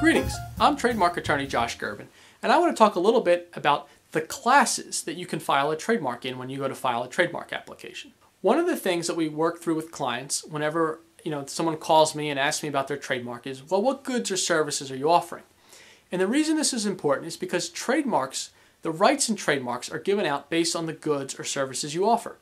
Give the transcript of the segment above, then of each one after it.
Greetings, I'm trademark attorney Josh Gerben, and I want to talk a little bit about the classes that you can file a trademark in when you go to file a trademark application. One of the things that we work through with clients whenever someone calls me and asks me about their trademark is, well, what goods or services are you offering? And the reason this is important is because trademarks, the rights in trademarks are given out based on the goods or services you offer.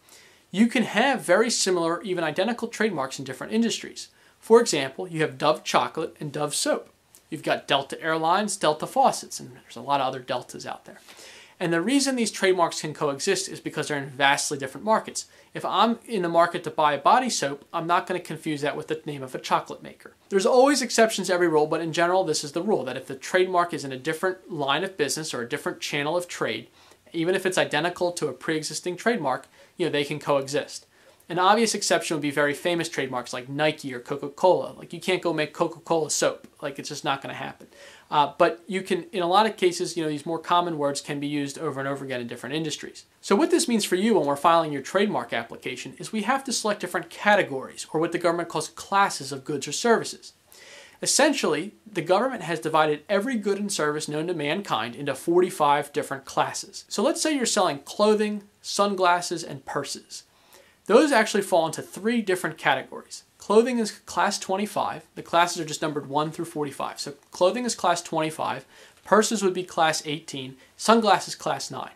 You can have very similar, even identical trademarks in different industries. For example, you have Dove chocolate and Dove soap. You've got Delta Airlines, Delta faucets, and there's a lot of other Deltas out there. And the reason these trademarks can coexist is because they're in vastly different markets. If I'm in the market to buy a body soap, I'm not going to confuse that with the name of a chocolate maker. There's always exceptions to every rule, but in general, this is the rule, that if the trademark is in a different line of business or a different channel of trade, even if it's identical to a pre-existing trademark, they can coexist. An obvious exception would be very famous trademarks like Nike or Coca-Cola. Like, you can't go make Coca-Cola soap. Like, it's just not going to happen. But you can, in a lot of cases, these more common words can be used over and over again in different industries. So what this means for you when we're filing your trademark application is we have to select different categories, or what the government calls classes of goods or services. Essentially, the government has divided every good and service known to mankind into 45 different classes. So let's say you're selling clothing, sunglasses, and purses. Those actually fall into 3 different categories. Clothing is class 25. The classes are just numbered 1 through 45. So clothing is class 25. Purses would be class 18. Sunglasses class 9.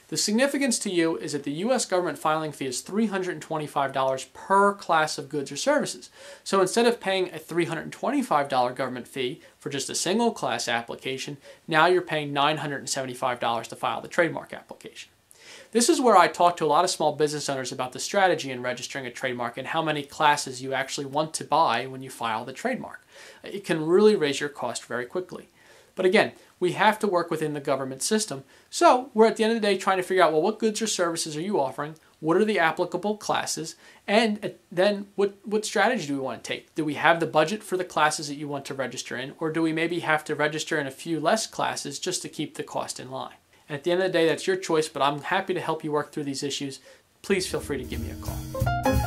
The significance to you is that the U.S. government filing fee is $325 per class of goods or services. So instead of paying a $325 government fee for just a single class application, now you're paying $975 to file the trademark application. This is where I talk to a lot of small business owners about the strategy in registering a trademark and how many classes you actually want to buy when you file the trademark. It can really raise your cost very quickly. But again, we have to work within the government system. So we're at the end of the day trying to figure out, well, what goods or services are you offering? What are the applicable classes? And then what strategy do we want to take? Do we have the budget for the classes that you want to register in? Or do we maybe have to register in a few less classes just to keep the cost in line? And at the end of the day, that's your choice, but I'm happy to help you work through these issues. Please feel free to give me a call.